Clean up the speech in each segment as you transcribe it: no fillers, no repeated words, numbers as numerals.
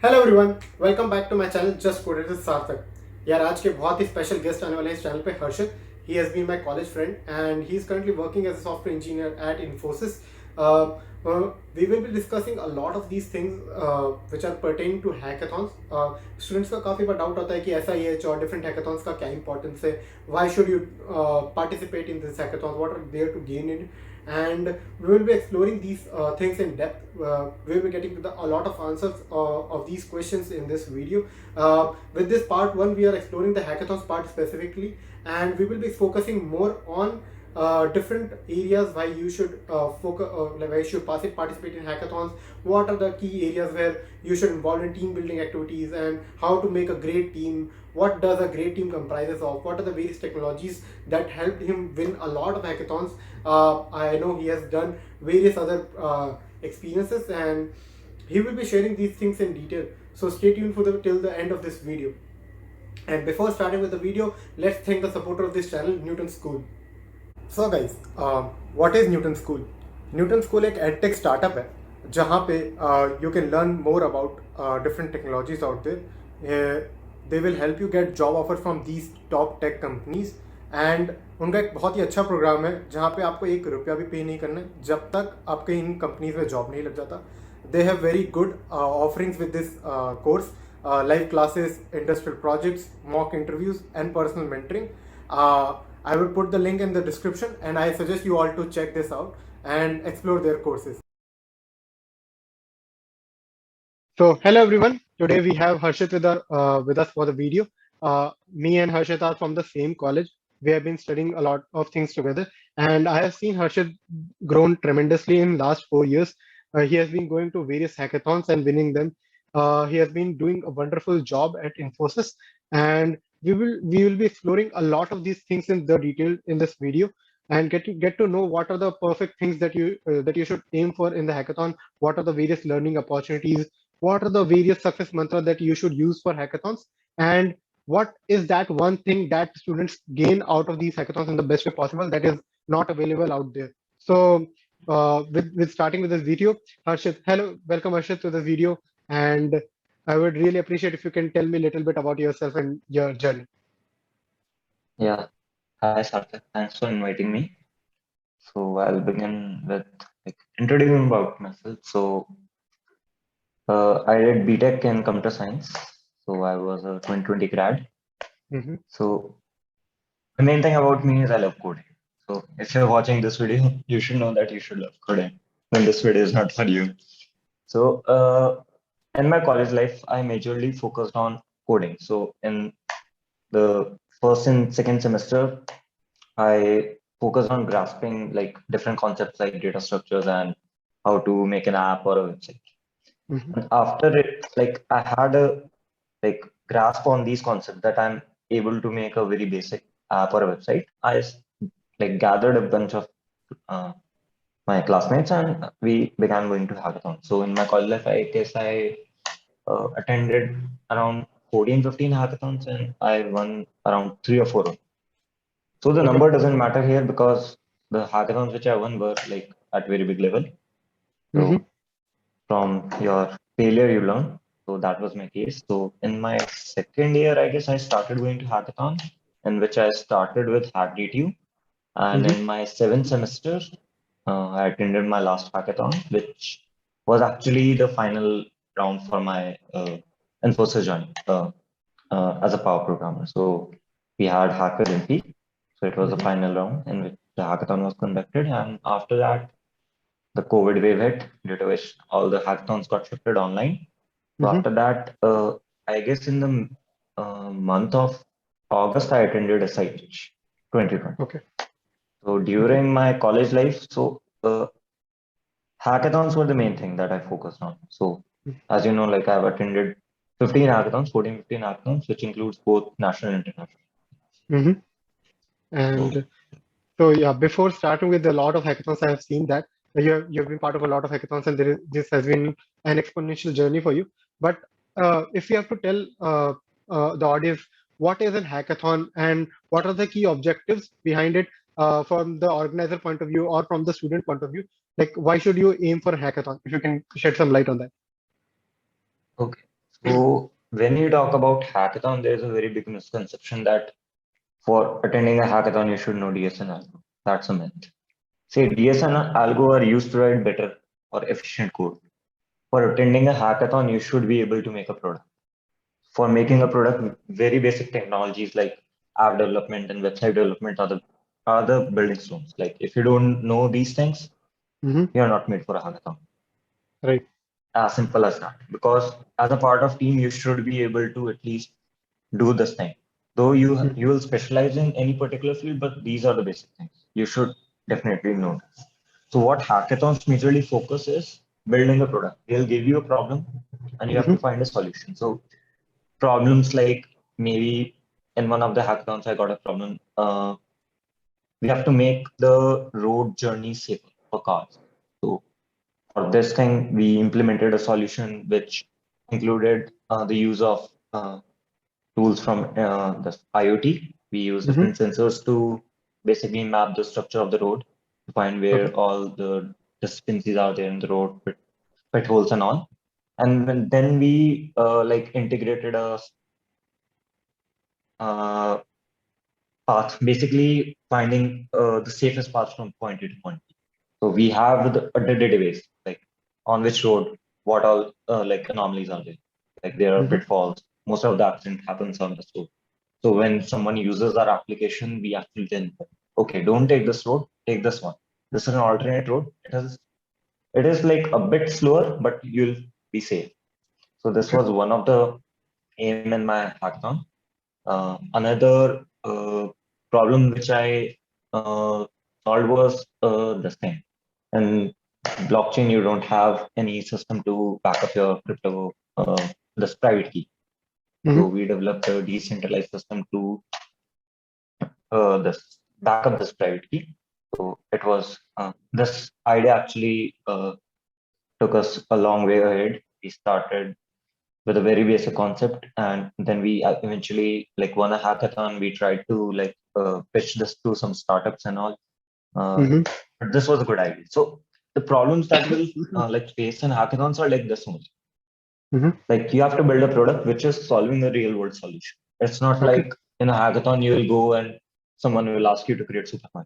Hello everyone, welcome back to my channel just coded with Sarthak. यार आज के बहुत ही स्पेशल गेस्ट आने वाले हैं इस चैनल पे, Harshit. He has been my college friend and he is currently working as a software engineer at Infosys. We will be discussing a lot of these things which are pertaining to hackathons. Students का काफ़ी बार doubt आता है कि ऐसा ये और different hackathons का क्या importance है, why should you participate in this hackathon, what are there to gain in it, and we will be exploring these things in depth. We will be getting to a lot of answers of these questions in this video. With this part 1 we are exploring the hackathons part specifically, and we will be focusing more on different areas why you should focus, like why you should participate in hackathons. What are the key areas where you should involve in team building activities, and how to make a great team, what does a great team comprises of, what are the various technologies that helped him win a lot of hackathons. I know he has done various other experiences, and he will be sharing these things in detail, so stay tuned for till the end of this video. And before starting with the video, let's thank the supporter of this channel, Newton School. So guys, what is Newton School? Newton School एक edtech startup है जहाँ पे you can learn more about different technologies out there. They will help you get job offer from these top tech companies. And उनका एक बहुत ही अच्छा programme है जहाँ पे आपको ₹1 भी पे नहीं करना है जब तक आपके इन कंपनीज में जॉब नहीं लग जाता. They have very good offerings with this course, live classes, industrial projects, mock interviews, and personal mentoring. I will put the link in the description, and I suggest you all to check this out and explore their courses. So, hello everyone. Today we have Harshit with us for the video. Me and Harshit are from the same college. We have been studying a lot of things together, and I have seen Harshit grown tremendously in last 4 years. He has been going to various hackathons and winning them. He has been doing a wonderful job at Infosys, and we will be exploring a lot of these things in the detail in this video, and get to know what are the perfect things that you should aim for in the hackathon. What are the various learning opportunities? What are the various success mantra that you should use for hackathons, and what is that one thing that students gain out of these hackathons in the best way possible that is not available out there. So with starting with this video, Harshit, hello, welcome Harshit to the video, and I would really appreciate if you can tell me a little bit about yourself and your journey. Yeah, hi Sarthak. Thanks for inviting me. So I'll begin with introducing about myself. So I did BTech in computer science. So I was a 2020 grad. Mm-hmm. So the main thing about me is I love coding. So if you're watching this video, you should know that you should love coding when this video is not for you. So in my college life, I majorly focused on coding. So in the first and second semester, I focus on grasping like different concepts like data structures and how to make an app or a website. Mm-hmm. And after it, like I had a grasp on these concepts that I'm able to make a very basic app or a website. I gathered a bunch of uh, my classmates and we began going to hackathon. So in my college life, I guess I attended around 14, 15 hackathons and I won around 3 or 4. So the Okay. number doesn't matter here because the hackathons which I won were like at very big level. Mm-hmm. So from your failure you learn. So that was my case. So in my second year, I guess I started going to hackathon, in which I started with HackDTU. And Mm-hmm. in my seventh semester, I attended my last hackathon, which was actually the final round for my Infosys journey as a power programmer. So we had Hacker MP. So it was the Mm-hmm. final round in which the hackathon was conducted. And after that, the COVID wave hit, due to which all the hackathons got shifted online. So Mm-hmm. after that, I guess in the month of August, I attended SIH 2020. Okay. So Okay. during my college life, so hackathons were the main thing that I focused on. So as you know, like I've attended 15 hackathons, 14, 15 hackathons, which includes both national and international. Mm-hmm. So And so yeah, before starting with a lot of hackathons, I have seen that you've been part of a lot of hackathons, and this has been an exponential journey for you. But if you have to tell the audience what is a hackathon and what are the key objectives behind it from the organizer point of view or from the student point of view, like why should you aim for a hackathon? If you can shed some light on that. okay. So when you talk about hackathon, there is a very big misconception that for attending a hackathon, you should know DS and Algo. That's a myth. Say DS and Algo are used to write better or efficient code. For attending a hackathon, you should be able to make a product. For making a product, very basic technologies like app development and website development are the building stones. Like if you don't know these things, Mm-hmm. you're not made for a hackathon. Right. As simple as that. Because as a part of team, you should be able to at least do this thing. Though you will specialize in any particular field, but these are the basic things. You should definitely know this. So what hackathons majorly focus is building a product. They'll give you a problem and you have to Mm-hmm. find a solution. So problems like maybe in one of the hackathons, I got a problem. We have to make the road journey safer for cars. So for this thing, we implemented a solution which included the use of tools from the IoT. We use Mm-hmm. different sensors to basically map the structure of the road to find Okay. where all the discrepancies are there in the road, pit holes and all. And then we like integrated a uh, path, basically finding the safest path from point A to point B. So we have a database, like on which road, what all like anomalies are there. Like there are Mm-hmm. pitfalls. Most of the accident happens on this road. So when someone uses our application, we actually tell them, okay, don't take this road, take this one. This is an alternate road. It is like a bit slower, but you'll be safe. So this Okay. was one of the aim in my hackathon. Another problem which I solved was this thing. And blockchain, you don't have any system to back up your crypto, this private key. So Mm-hmm. we developed a decentralized system to this back up this private key. So it was this idea actually took us a long way ahead. We started with a very basic concept, and then we eventually like won a hackathon. We tried to like pitch this to some startups and all. Mm-hmm. But this was a good idea. So the problems that will like face in hackathons are like this only. Mm-hmm. Like you have to build a product which is solving a real world solution. It's not Okay. like in a hackathon you will go and someone will ask you to create Superman.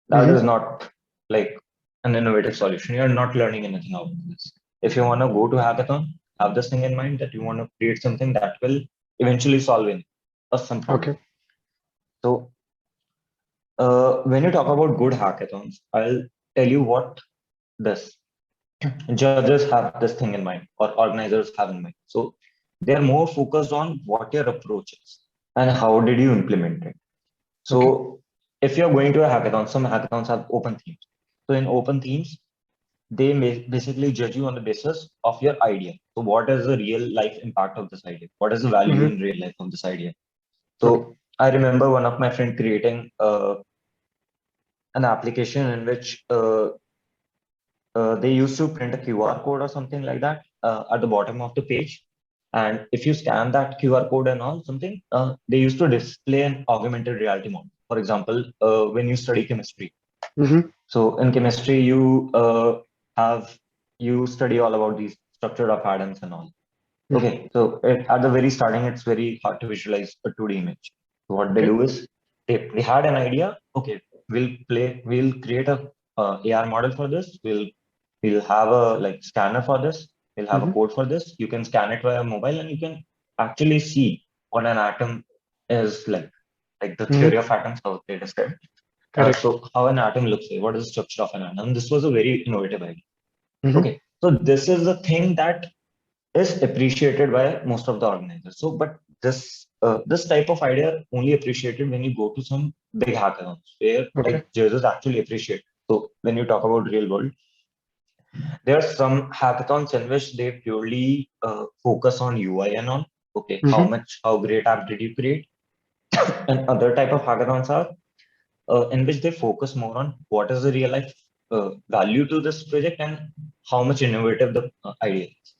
That Mm-hmm. is not like an innovative solution. You're not learning anything out of this. If you want to go to hackathon, have this thing in mind that you want to create something that will eventually solve some problem. Okay. So when you talk about good hackathons, I'll tell you what this judges have this thing in mind or organizers have in mind. So they're more focused on what your approach is and how did you implement it. Okay. So if you're going to a hackathon, some hackathons have open themes. So in open themes, they may basically judge you on the basis of your idea. So what is the real life impact of this idea? What is the value Mm-hmm. in real life of this idea? Okay. So I remember one of my friend creating an application in which they used to print a QR code or something like that at the bottom of the page. And if you scan that QR code and all something, they used to display an augmented reality model. For example, when you study chemistry. Mm-hmm. So in chemistry, have you study all about these structure of atoms and all. Mm-hmm. Okay, so at the very starting, it's very hard to visualize a 2D image. So what they Okay. do is they had an idea. Okay, we'll create a AR model for this. We'll have a like scanner for this. We'll have a Mm-hmm. code for this. You can scan it via mobile, and you can actually see what an atom is like the Mm-hmm. theory of atoms, how they describe. Correct. So how an atom looks like, what is the structure of an atom? This was a very innovative idea. Mm-hmm. Okay, so this is the thing that is appreciated by most of the organizers. So, but this type of idea only appreciated when you go to some big hackathons where Okay. like judges actually appreciate. So when you talk about real world, there are some hackathons in which they purely focus on UI and on. Okay, Mm-hmm. how great app did you create? And other type of hackathons are in which they focus more on what is the real life value to this project and how much innovative the idea is.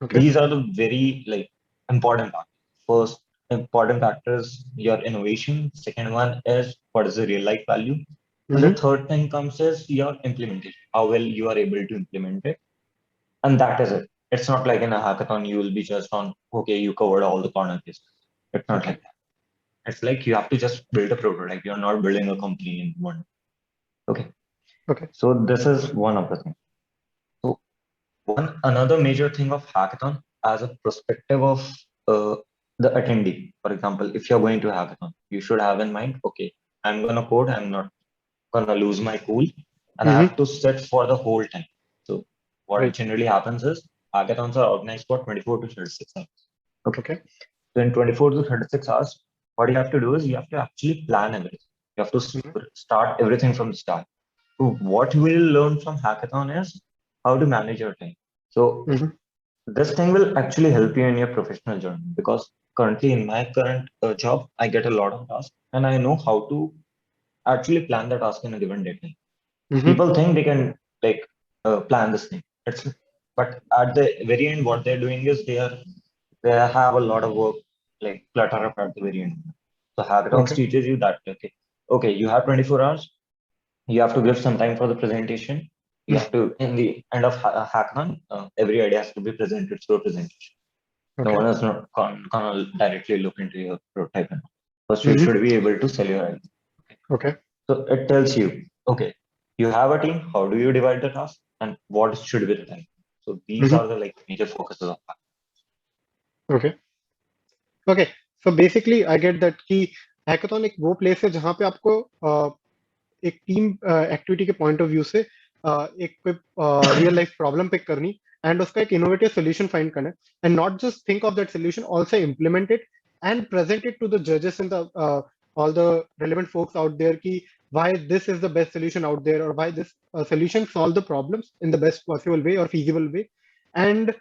Okay. These are the very like important factors. First important factor is your innovation. Second one is what is the real life value. And the Mm-hmm. third thing comes is your implementation, how well you are able to implement it. And that is it. it's not like in a hackathon you will be just on, okay, you covered all the corner cases. It's not Okay. like that. It's like you have to just build a prototype. You're not building a company in one. Okay. Okay. So this is one of the things. So one another major thing of hackathon as a perspective of uh, the attendee. For example, if you're going to hackathon, you should have in mind, okay, I'm gonna code, I'm not gonna lose my cool, and I Mm-hmm. have to sit for the whole time. So what Right. generally happens is hackathons are organized for 24 to 36 hours. Okay. Okay. So in 24 to 36 hours, what you have to do is you have to actually plan everything. You have to Mm-hmm. start everything from the start. So what you will learn from hackathon is how to manage your time. So Mm-hmm. this thing will actually help you in your professional journey, because currently in my current job, I get a lot of tasks and I know how to actually plan the task in a given deadline. Mm-hmm. People think they can like plan this thing. But at the very end, what they're doing is they have a lot of work like clutter up at the very end. So hackathons Okay. teaches you that okay, you have 24 hours. You have to give some time for the presentation. You have to in the end of hackathon, every idea has to be presented through a presentation. No Okay. one is not gonna directly look into your prototype. And all. First, you Mm-hmm. should be able to sell your idea. Okay. So it tells you, okay, you have a team. How do you divide the task, and what should be the time? So these Mm-hmm. are the like major focuses of that. Okay. Okay. So basically, I get that कि hackathon एक वो place है जहाँ पे आपको एक team activity के point of view से एक कोई रियल लाइफ प्रॉब्लम पिक करनी एंड उसका एक इनोवेटिव सोल्यूशन फाइंड करना and not just think of that solution also implement it and present it to the जजेस in the all the relevant folks out there कि why this is the best solution out there or why this solution solve the problems in the best possible way or feasible way and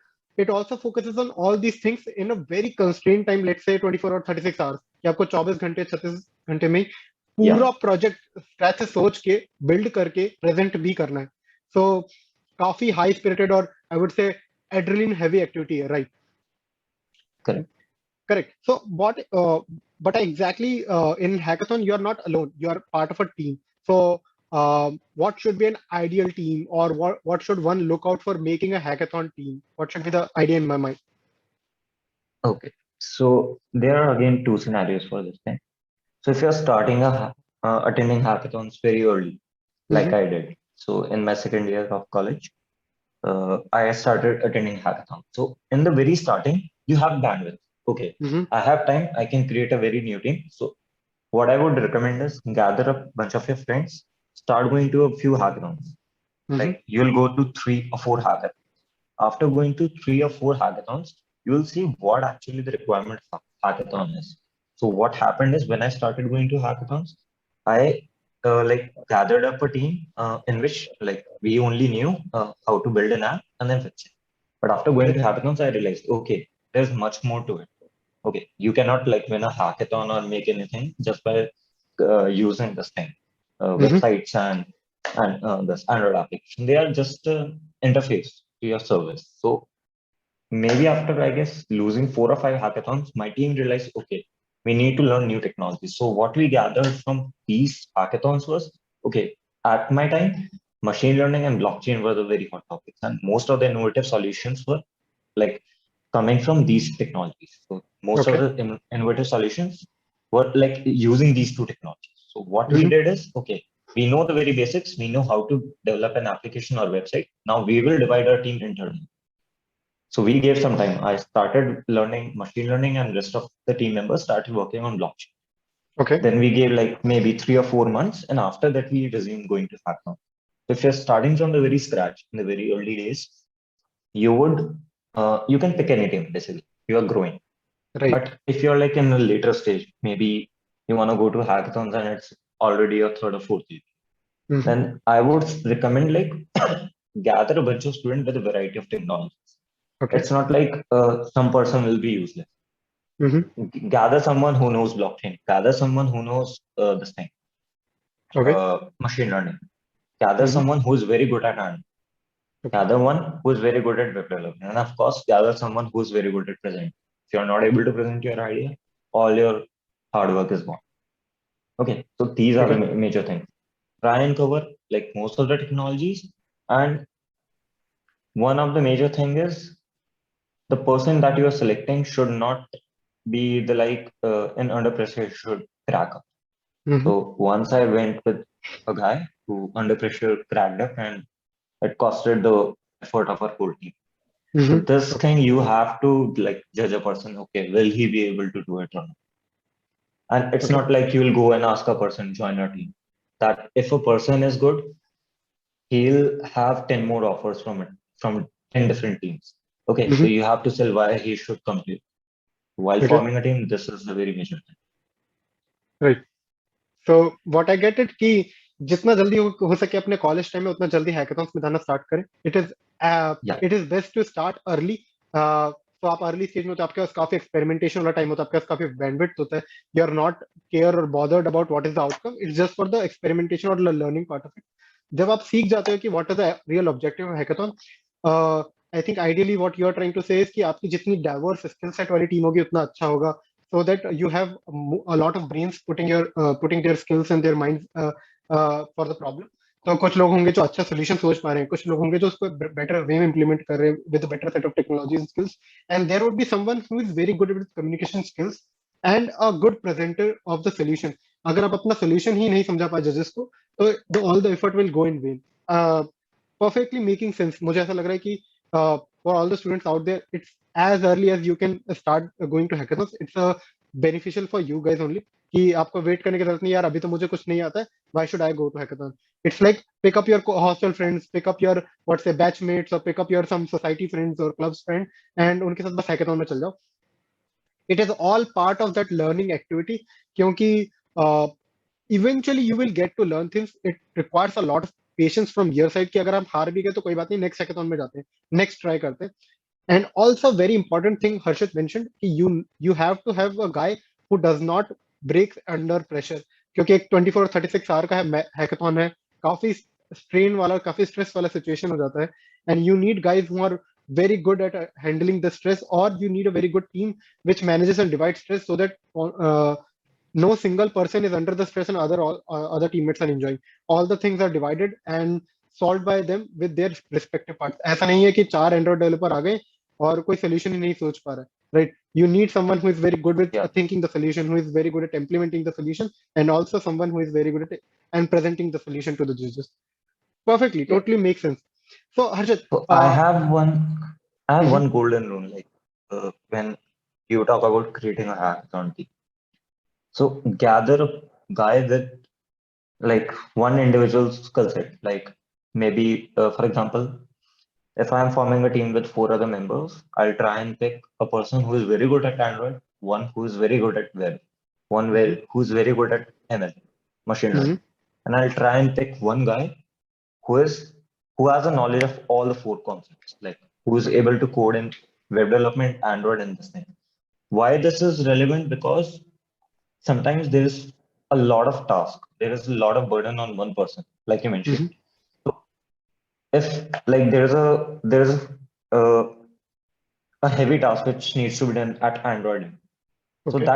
it also focuses on all these things in a very constrained time, let's say 24 or 36 hours कि आपको 24 घंटे 36 घंटे में Yeah, पूरा project scratch से सोच के build करके प्रेजेंट भी करना है सो काफी हाई स्पिरिटेड और I would say adrenaline heavy activity है right correct. Correct so what but exactly in hackathon you are not alone, you are part of a team. So what should be an ideal team or what should one look out for making a hackathon team? What should be the idea in my mind? Okay. So there are again two scenarios for this thing. So if you're starting attending hackathons very early, like Mm-hmm. I did. So in my second year of college, I started attending hackathon. So in the very starting, you have bandwidth. Okay, Mm-hmm. I have time. I can create a very new team. So what I would recommend is gather a bunch of your friends, start going to a few hackathons. Mm-hmm. Like you'll go to 3 or 4 hackathons. After going to 3 or 4 hackathons, you will see what actually the requirement of hackathon is. So what happened is when I started going to hackathons, I like gathered up a team in which like we only knew how to build an app and then fix it. But after going to Right. hackathons, I realized, okay, there's much more to it. Okay, you cannot like win a hackathon or make anything just by using this thing, Mm-hmm. websites and this Android application. They are just interface to your service. So maybe after I guess losing 4 or 5 hackathons, my team realized, okay, we need to learn new technologies. So what we gathered from these hackathons was, okay, at my time, machine learning and blockchain were the very hot topics, and most of the innovative solutions were like coming from these technologies. So most of Okay. the innovative solutions were like using these two technologies. So what we Mm-hmm. did is, okay, we know the very basics. We know how to develop an application or website. Now we will divide our team internally. So we gave some time. I started learning machine learning, and rest of the team members started working on blockchain. Okay. Then we gave like maybe 3 or 4 months, and after that we resumed going to hackathon. So if you're starting from the very scratch in the very early days, you would you can pick any team basically. You are growing. Right. But if you're like in a later stage, maybe you want to go to hackathons and it's already your third or fourth year, Mm-hmm. then I would recommend like gather a bunch of students with a variety of technologies. Okay. It's not like some person will be useless. Mm-hmm. Gather someone who knows blockchain, gather someone who knows this thing, Okay. machine learning, gather Mm-hmm. someone who is very good at hand, Okay. gather one who is very good at web development, and of course, gather someone who is very good at present. If you're not able to present your idea, all your hard work is gone. Okay, so these are the Okay. major things. Try and cover like most of the technologies, and one of the major thing is the person that you are selecting should not be the like in under pressure should crack up. Mm-hmm. So once I went with a guy who under pressure cracked up, and it costed the effort of our whole team. So Mm-hmm. this Okay. thing you have to like judge a person. Okay, will he be able to do it or not? And it's Okay. not like you will go and ask a person join your team. That if a person is good, he'll have 10 more offers from it from 10 different teams. Okay, so Mm-hmm. you have to sell why he should come to you. While Okay. forming a team, this is a very major thing. Right. So what I get it कि जितना जल्दी हो सके अपने college time में उतना जल्दी hackathons में जाना स्टार्ट करें. Yeah, it is best to start early. तो आप अर्ली स्टेज में तो आपके पास काफी एक्सपेरिमेंटेशन वाला टाइम होता है, आपके पास काफी बैंडविड्थ होता है. यू आर नॉट केयर और bothered about what is the outcome, it's just for the experimentation और लर्निंग पार्ट ऑफ इट. जब आप सीख जाते हो कि what is the real objective of hackathon, I think ideally what you are trying to say is कि आपकी जितनी डाइवर्स स्किल सेट वाली टीम होगी उतना अच्छा होगा, so that you have a lot of brains putting their skills and their minds for the problem. तो कुछ लोग होंगे जो अच्छा सोल्यूशन सोच पा रहे हैं, कुछ लोग होंगे जो उसको बेटर वे में इंप्लीमेंट कर रहे हैं with better set of technology and skills, and there would be someone who is very good with communication skills and a good presenter of the solution. अगर आप अपना सोल्यूशन ही नहीं समझा पाए जजेस को, तो all the effort will go in vain. Perfectly making sense. मुझे ऐसा लग रहा है कि for all the students out there, it's as early as you can start going to hackathons. It's beneficial for you guys only कि आपको wait करने की जरूरत नहीं, यार अभी तो मुझे कुछ नहीं आता है, why should I go to hackathon? It's like pick up your hostel friends, pick up your what's say batchmates, or pick up your some society friends or clubs friend and उनके साथ बस hackathon में चल जाओ. It is all part of that learning activity क्योंकि eventually you will get to learn things. It requires a lot of patience from your side कि अगर आप हार भी गए तो कोई बात नहीं, next hackathon में जाते हैं, next try करते हैं. And also very important thing Harshit mentioned कि you have to have a guy who does not break under pressure. क्योंकि एक 24-36 आवर का है हैकाथॉन है, काफी स्ट्रेन वाला, काफी स्ट्रेस वाला सिचुएशन हो जाता है, and you need guys who are very good at handling the stress, or you need a very good team which manages and divides stress so that no single person is under the stress and other teammates are enjoying. All the things are divided and solved by them with their respective parts. ऐसा नहीं है कि चार Android developer आ गए और कोई solution ही नहीं सोच पा रहा है, right? You need someone who is very good with yeah, thinking the solution, who is very good at implementing the solution, and also someone who is very good at and presenting the solution to the judges. Perfectly, yeah. totally makes sense. So Harshit, So I have mhm, one golden rule. Like when you talk about creating a hackathon team, so gather a guy with like one individual skill set. Like maybe, for example, if I'm forming a team with four other members, I'll try and pick a person who is very good at Android, one who is very good at web, mhm, who's very good at ML, machine mhm, learning, and I'll try and pick one guy who is who has a knowledge of all the four concepts, like who is okay, able to code in web development, Android, and this thing. Why this is relevant? Because sometimes there is a lot of task, there is a lot of burden on one person, like you mentioned. mhm, So if like uh, a heavy task which needs to be done at Android, so okay,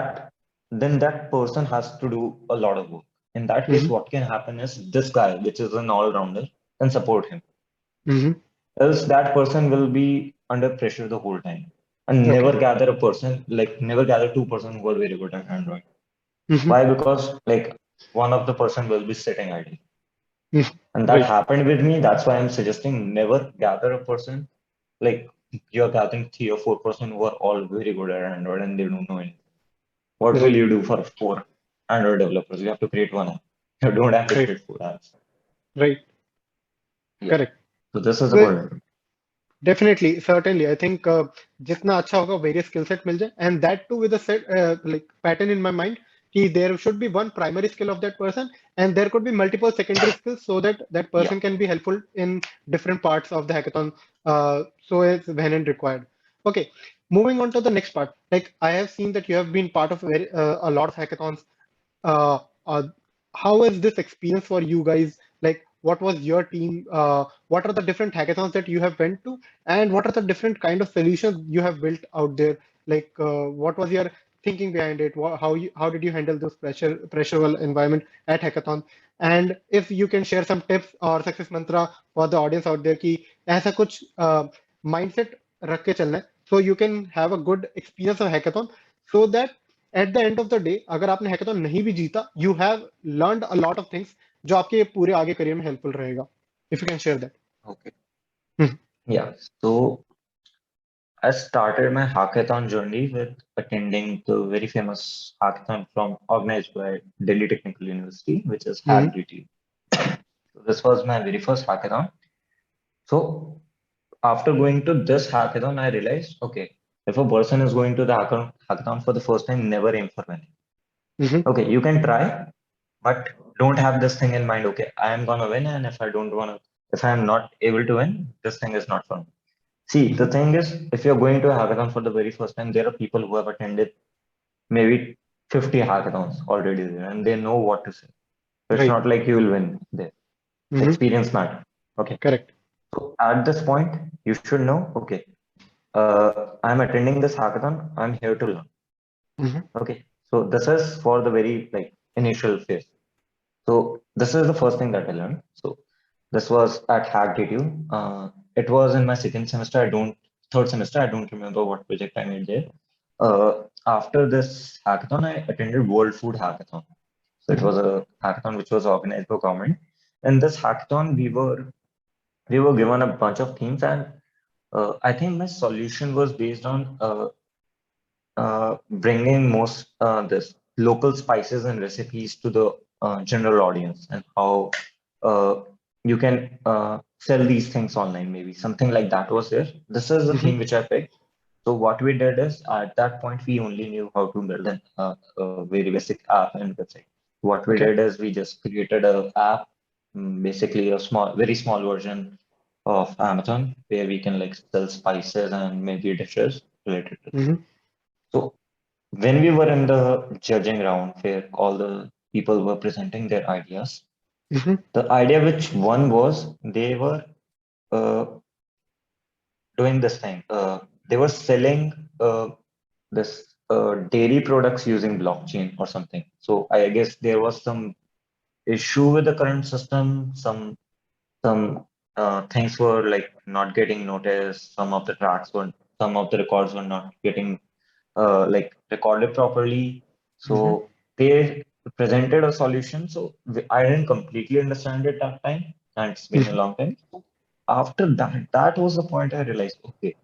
then that person has to do a lot of work. In that case, mhm, what can happen is this guy, which is an all-rounder, can support him. mhm, Else that person will be under pressure the whole time. And okay, never gather two person who are very good at Android. mhm, Why? Because like one of the person will be sitting idle. mhm, And that right, happened with me. That's why I'm suggesting never gather a person like you're gathering 3 or 4 person who are all very good at Android and they don't know anything. What will right, you do for four Android developers? You have to create one app. You don't have to right, create four apps. right, Yeah. correct. So this is a So good. definitely, certainly. I think जितना अच्छा होगा various skill set मिल जाए, and that too with a set like pattern in my mind कि there should be one primary skill of that person, and there could be multiple secondary skills so that that Yeah. person can be helpful in different parts of the hackathon. So as when and required. Okay, moving on to the next part. Like I have seen that you have been part of a lot of hackathons. uh, uh, how is this experience for you guys? Like, what was your team? What are the different hackathons that you have went to, and what are the different kind of solutions you have built out there? Like, what was your thinking behind it? How did you handle this pressureable environment at hackathon? And if you can share some tips or success mantra for the audience out there कि ऐसा कुछ mindset रख के चलना है so you can have a good experience of hackathon, so that at the end of the day अगर आपने hackathon नहीं भी जीता, you have learned a lot of things जो आपके पूरे आगे करियर में हेल्पफुल रहेगा. If you can share that. Okay. Hmm. Yeah. So I started my hackathon journey with attending the very famous hackathon from organized by Delhi Technical University, which is Hmm. HackDT. So this was my very first hackathon. So after going to this hackathon, I realized, okay, if a person is going to the hackathon for the first time, never aim for winning. Hmm. Okay, you can try, but don't have this thing in mind. Okay, I am gonna win, and if I don't wanna, if I am not able to win, this thing is not for me. See, the Hmm. thing is, if you're going to a hackathon for the very first time, there are people who have attended maybe 50 hackathons already there, and they know what to say. So it's Right. not like you will win there. Hmm. Experience matter. Okay. Correct. So at this point, you should know, okay, I'm attending this hackathon. I'm here to learn. Hmm. Okay. So this is for the very like initial phase. So this is the first thing that I learned. So this was at HackDTU. It was in my second semester. Third semester. I don't remember what project I made there. After this hackathon, I attended World Food Hackathon. So it Hmm. was a hackathon which was organized by government. In this hackathon, we were given a bunch of themes, and I think my solution was based on bringing most this local spices and recipes to the general audience, and how uh, you can sell these things online. Maybe something like that was there. This is the Hmm. theme which I picked. So what we did is at that point we only knew how to build a very basic app and website. What we Okay. did is we just created a app, basically a very small version of Amazon where we can like sell spices and maybe dishes related to. Hmm. So when we were in the judging round where all the people were presenting their ideas, Hmm. the idea which won was they were uh, doing this thing. They were selling this dairy products using blockchain or something. So I guess there was some issue with the current system. Some things were like not getting noticed. Some of the records were not getting like recorded properly. Hmm. So they presented a solution. So I didn't completely understand it that time, and it's been a long time. After that, that was the point I realized, okay,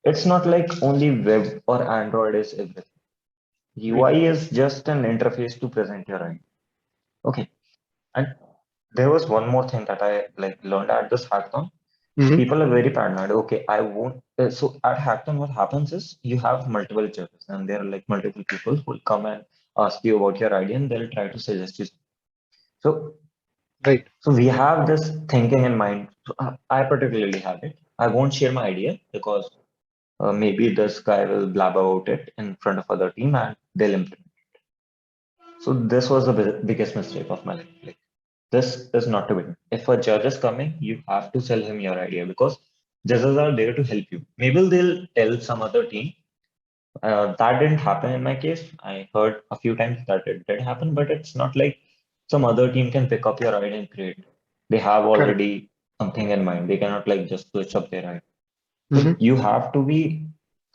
it's not like only web or Android is everything. UI Right. is just an interface to present your idea. Okay. And there was one more thing that I like learned at this hackathon. Hmm. People are very paranoid. Okay, I won't. So at hackathon, what happens is you have multiple judges, and there are like multiple people who will come and ask you about your idea, and they'll try to suggest you. So, Right. so we have this thinking in mind. So, I particularly have it. I won't share my idea because maybe this guy will blab about it in front of other team and they'll implement. So this was the biggest mistake of my life. Like, this is not to win. If a judge is coming, you have to sell him your idea because judges are there to help you. Maybe they'll tell some other team. That didn't happen in my case. I heard a few times that it did happen, but it's not like some other team can pick up your idea and create. They have Correct. already something in mind. They cannot like just switch up their idea. So Hmm. you have to be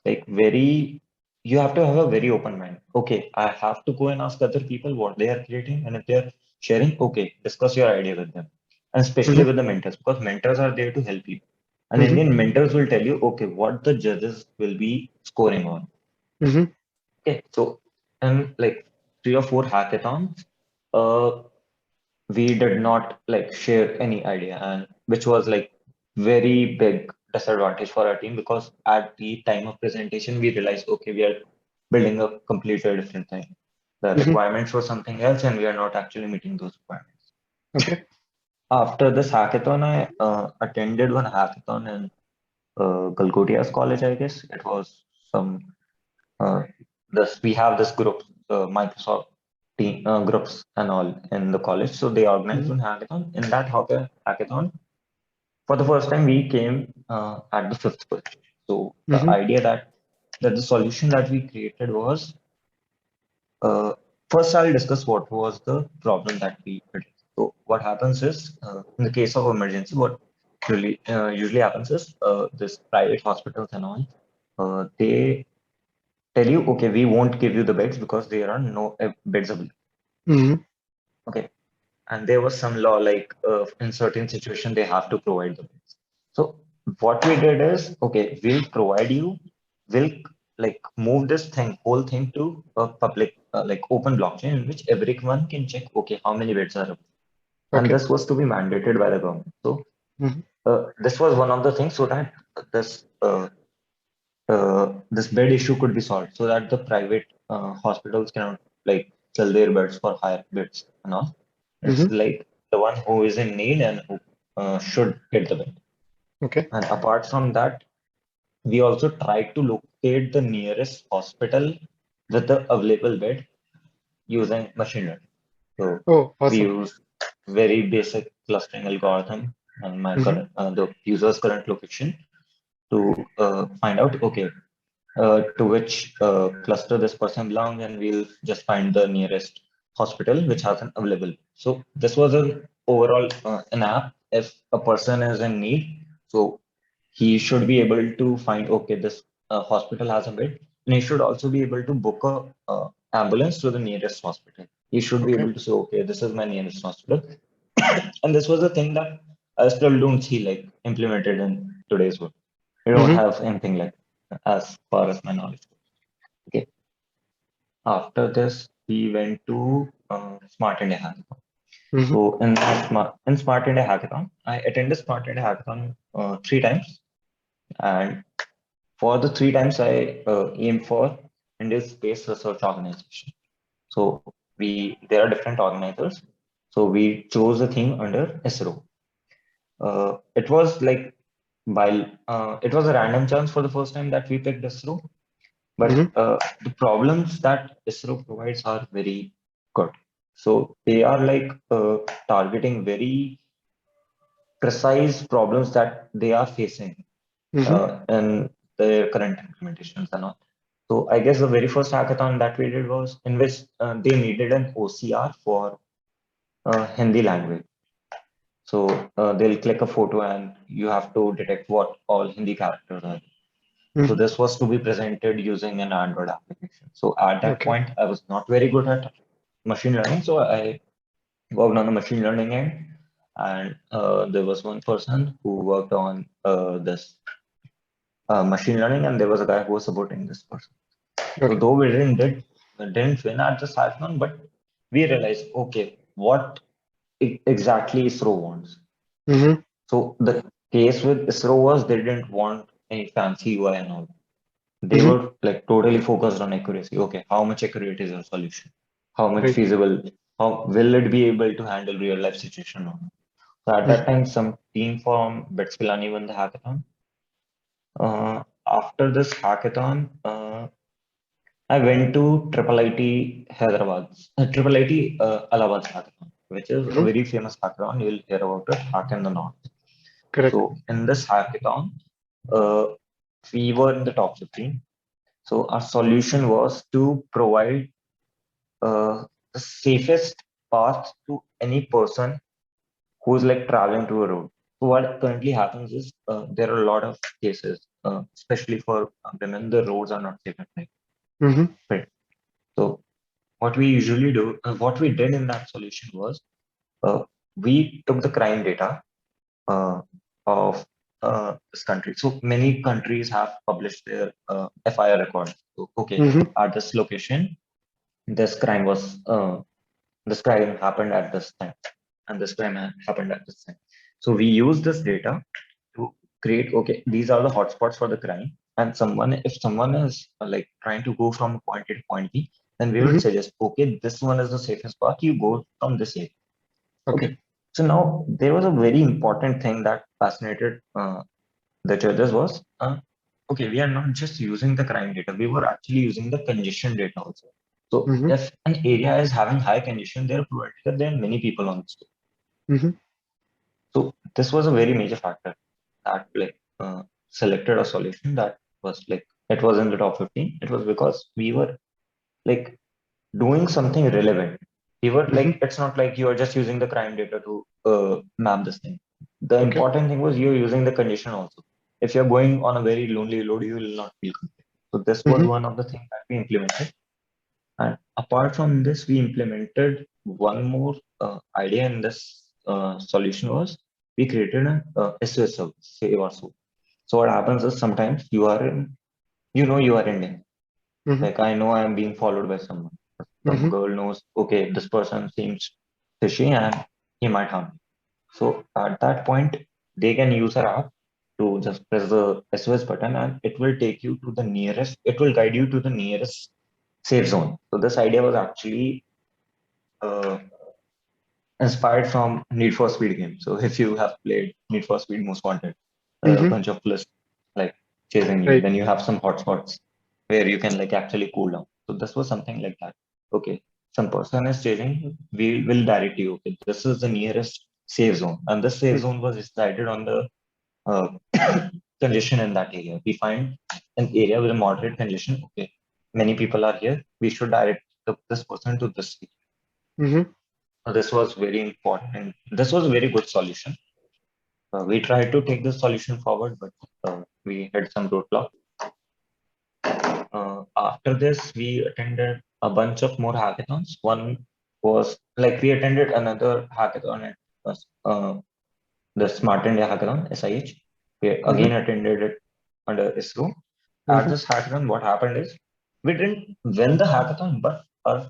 like you have to have a very open mind. Okay, I have to go and ask other people what they are creating, and if they are sharing, okay, discuss your idea with them, and especially Hmm. with the mentors, because mentors are there to help you. And Hmm. Indian mentors will tell you, okay, what the judges will be scoring on. Hmm. Okay, so in like 3 or 4 hackathons, uh, we did not like share any idea, and which was like very big disadvantage for our team because at the time of presentation we realized, okay, we are building a completely different thing. The Hmm. requirements were something else and we are not actually meeting those requirements. Okay. After this hackathon, I attended one hackathon in Galgodia's college, I guess. It was some uh, this we have this group, Microsoft team groups and all in the college. So they organized Hmm. one hackathon. In that hackathon, for the first time, we came at the fifth position. So the Hmm. idea that the solution that we created was first I'll discuss what was the problem that we predicted. So what happens is in the case of emergency, what usually happens is this private hospitals and all. they tell you, okay, we won't give you the beds because there are no beds available. Mm-hmm. Okay, and there was some law like in certain situation they have to provide the beds. So what we did is, okay, we'll provide you, we'll like move this whole thing to a public, like open blockchain in which everyone can check, okay, how many beds are available. And Okay. this was to be mandated by the government. So Mm-hmm. this was one of the things so that this bed issue could be solved so that the private hospitals cannot like sell their beds for higher beds and all. It's Mm-hmm. like the one who is in need and who should get the bed. Okay. And apart from that, we also tried to locate the nearest hospital with the available bed using machine learning. So Oh, we awesome. use very basic clustering algorithm and my Mm-hmm. current the user's current location to find out, okay, to which cluster this person belongs, and we'll just find the nearest hospital which has an available. So this was an overall an app. If a person is in need, so he should be able to find, okay, this hospital has a bed, and he should also be able to book a ambulance to the nearest hospital. He should be Okay. able to say, okay, this is my nearest hospital, and this was a thing that I still don't see like implemented in today's world. We don't Mm-hmm. have anything like that, as far as my knowledge goes. Okay. After this, we went to Smart India Hackathon. Mm-hmm. So in Smart India Hackathon, I attended Smart India Hackathon 3 times, and for the 3 times I aimed for India's Space Research Organization. So there are different organizers. So we chose a thing under ISRO. It was like it was a random chance for the first time that we picked ISRO. But Mm-hmm. the problems that ISRO provides are very good. So they are like targeting very precise problems that they are facing Mm-hmm. in their current implementations and all. So I guess the very first hackathon that we did was in which they needed an OCR for Hindi language. So they'll click a photo and you have to detect what all Hindi characters are. So Mm-hmm. this was to be presented using an Android application. So at that Okay. point, I was not very good at machine learning. So I worked on the machine learning end. And there was one person who worked on this machine learning, and there was a guy who was supporting this person. So Okay. though we didn't win at the hackathon, but we realized, okay, what exactly ISRO wants. Mm-hmm. So the case with ISRO was they didn't want any fancy UI and all. They Mm-hmm. were like totally focused on accuracy. Okay, how much accurate is your solution? How much Right. feasible? How will it be able to handle real life situation? So at that Mm-hmm. time, some team from Bits Pilani won the hackathon. After this hackathon, I went to Triple IT Hyderabad, Triple IT Allahabad hackathon, which is a Mm-hmm. very famous hackathon. You'll hear about it, Hack in the North. Correct. So in this hackathon, uh, we were in the top 15. So our solution was to provide the safest path to any person who's like traveling to a road. So what currently happens is there are a lot of cases, especially for women, the roads are not safe at night. Mm-hmm. Right. So what we usually do, what we did in that solution was uh, we took the crime data uh, of this country. So many countries have published their FIR records. So okay, Mm-hmm. at this location, this crime was this crime happened at this time, and this crime happened at this time. So we use this data to create, okay, these are the hotspots for the crime, and if someone is like trying to go from point A to point B, then we would Mm-hmm. suggest, okay, this one is the safest path, you go from this area. Okay. Okay, so now there was a very important thing that fascinated the judges was, okay, we are not just using the crime data, we were actually using the congestion data also. So Mm-hmm. if an area is having high congestion, there are probably that there are many people on this. Mm-hmm. So this was a very major factor that like selected a solution that was like it was in the top 15. It was because we were like doing something relevant. We were Mm-hmm. like, it's not like you are just using the crime data to map this thing. The Okay. important thing was you're using the condition also. if you're going on a very lonely road, you will not feel complete. So this was Mm-hmm. one of the things that we implemented. And apart from this, we implemented one more idea in this solution was we created an SOS service, save or so. So what happens is sometimes you are in, you are Indian. Mm-hmm. Like I know I am being followed by someone. Some Mm-hmm. girl knows, okay, this person seems fishy and he might harm me. So at that point, they can use our app to just press the SOS button and it will take you to the nearest, it will guide you to the nearest safe zone. So this idea was actually uh, inspired from Need for Speed game. So if you have played Need for Speed Most Wanted, a Mm-hmm. bunch of police like chasing you, Right. then you have some hotspots where you can like actually cool down. So this was something like that. Okay, some person is chasing you, we will direct you. Okay, this is the nearest safe zone, and this safe Mm-hmm. zone was decided on the uh, congestion in that area. We find an area with a moderate congestion. Okay, many people are here. We should direct this person to this. Mm-hmm. This was very important. This was a very good solution. We tried to take this solution forward, but we had some roadblock. After this, we attended a bunch of more hackathons. One was like we attended another hackathon at the Smart India Hackathon, SIH. We Mm-hmm. again attended it under ISRO. At Mm-hmm. this hackathon, what happened is we didn't win the hackathon, but our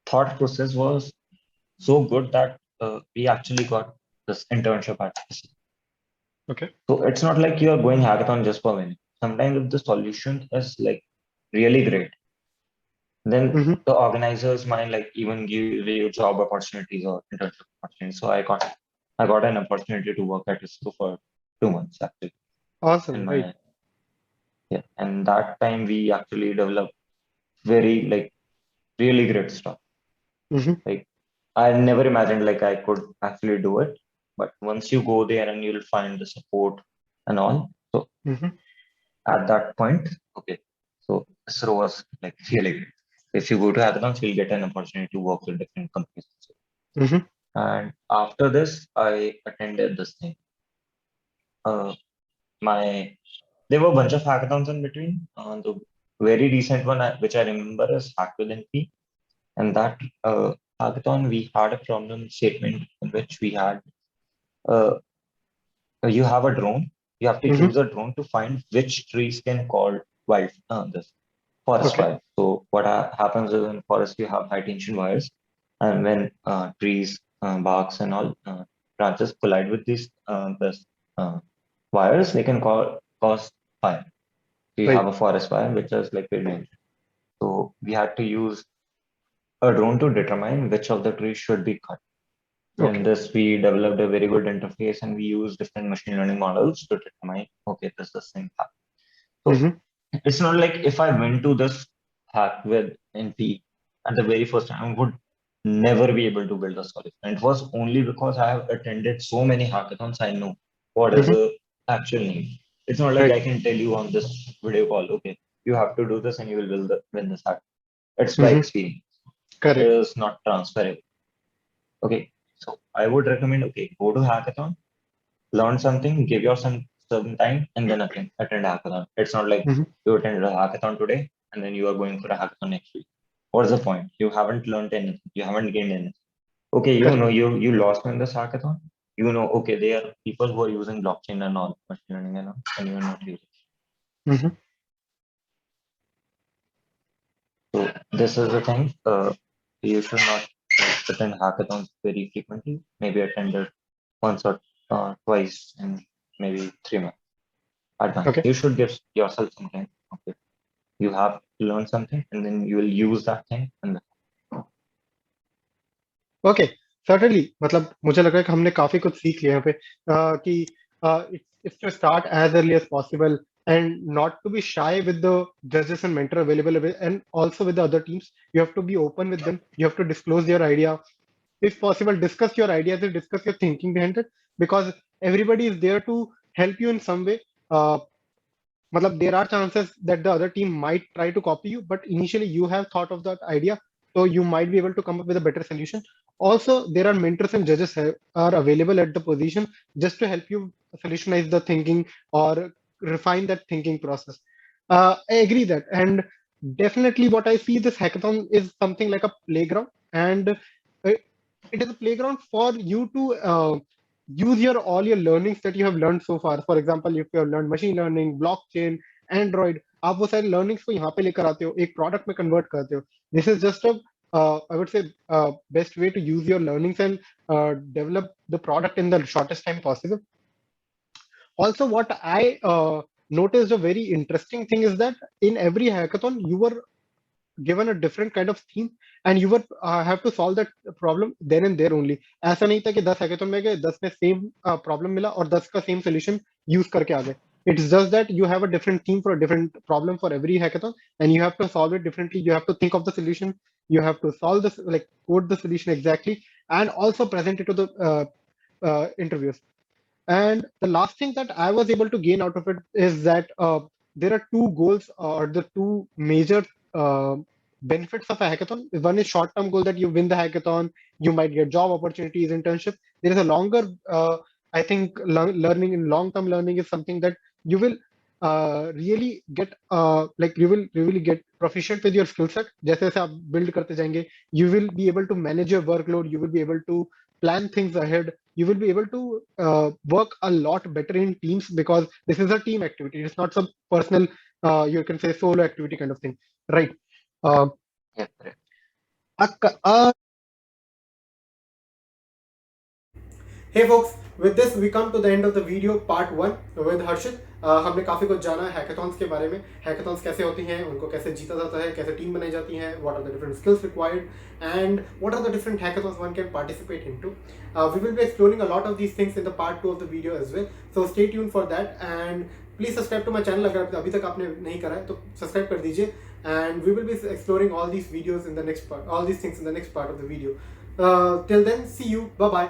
thought process was so good that we actually got this internship at ISRO. Okay. So it's not like you're going hackathon just for winning. Sometimes if the solution is like really great, then Mm-hmm. the organizers might like even give you job opportunities or internship opportunities. So I got an opportunity to work at ISRO for 2 months actually in Awesome. Right. my yeah. And that time we actually developed very like really great stuff. Mm-hmm. Like I never imagined like I could actually do it. But once you go there and you'll find the support and all. So Mm-hmm. at that point, okay. So ISRO was like really great. If you go to hackathons, you'll get an opportunity to work with different companies. Mm-hmm. And after this, I attended this thing. Uh, my There were a bunch of hackathons in between. The very recent one, which I remember, is Hack with NP. And that hackathon, we had a problem statement in which we had uh, you have a drone. You have to Mm-hmm. choose a drone to find which trees can call this forest Okay. fire. So what happens is in forest you have high tension wires, and when trees, barks, and all branches collide with these this wires, they can cause fire. So you have Right. a forest fire, which is like very dangerous. So we had to use a drone to determine which of the trees should be cut. So in Okay. this, we developed a very good interface and we use different machine learning models to determine, okay, this is the same hack. So Mm-hmm. it's not like if I went to this hack with NP at the very first time, I would never be able to build a solution. And it was only because I have attended so many hackathons, I know what is Mm-hmm. the actual need. It's not like Right. I can tell you on this video call, okay, you have to do this and you will win this hack. It's by Mm-hmm. experience. It Correct. is not transferable. Okay, so I would recommend, okay, go to hackathon, learn something, give your some time, and then attend a hackathon. It's not like Mm-hmm. you attended a hackathon today and then you are going for a hackathon next week. What's the point? You haven't learned anything. You haven't gained anything. Okay, Correct. you lost in this hackathon. Okay, there are people who are using blockchain and all, machine learning and all, and you're not using. Mm-hmm. So this is the thing. You should not attend hackathons very frequently. Maybe attend it once or twice in maybe 3 months. Advance. Okay. You should give yourself some time. Okay. You have to learn something and then you will use that thing and okay certainly मतलब मुझे लग रहा है कि हमने काफी कुछ सीख लिया यहाँ पे कि it's to start as early as possible and not to be shy with the judges and mentor available and also with the other teams. You have to be open with them. You have to disclose your idea. If possible, discuss your ideas and discuss your thinking behind it, because everybody is there to help you in some way. uh, matlab, there are chances that the other team might try to copy you, but initially you have thought of that idea, so you might be able to come up with a better solution. Also, there are mentors and judges are available at the position just to help you solutionize the thinking or refine that thinking process. I agree that, and definitely what I see this hackathon is something like a playground, and it is a playground for you to use your all your learnings that you have learned so far. For example, if you have learned machine learning, blockchain, Android, आप वो सारे learnings को यहाँ पे लेकर आते हो, एक product में convert करते हो. This is just a I would say best way to use your learnings and develop the product in the shortest time possible. Also, what I noticed a very interesting thing is that in every hackathon you were given a different kind of theme and you would have to solve that problem then and there only. ऐसा नहीं था कि 10 hackathon में गए 10 में same problem मिला और 10 का same solution use करके आ गए. It's just that you have a different theme for a different problem for every hackathon and you have to solve it differently. You have to think of the solution, you have to solve this, like code the solution exactly, and also present it to the interviewers. And the last thing that I was able to gain out of it is that there are two goals or the two major benefits of a hackathon. One is short-term goal that you win the hackathon, you might get job opportunities, internship. There is a longer, I think, learning in long-term learning is something that you will really get, like you will really get proficient with your skill set. जैसे जैसे आप build करते जाएंगे, you will be able to manage your workload. You will be able to plan things ahead. You will be able to work a lot better in teams because this is a team activity. It's not some personal, you can say solo activity kind of thing, right? Yeah, correct. Hey folks, with this we come to the end of the video part 1 with Harshit. हमने काफी कुछ जाना hackathons के बारे में. Hackathons कैसे होती हैं, उनको कैसे जीता जाता है, कैसे टीम बनाई जाती है, what are the different skills required, and what are the different hackathons one can participate into. We will be exploring a lot of these things in the part 2 of the video as well. So stay tuned for that and please subscribe to my channel. अगर अभी तक आपने नहीं करा है तो subscribe कर दीजिए. And we will be exploring all these videos in the next part, all these things in the next part of the video. Till then, see you. Bye bye.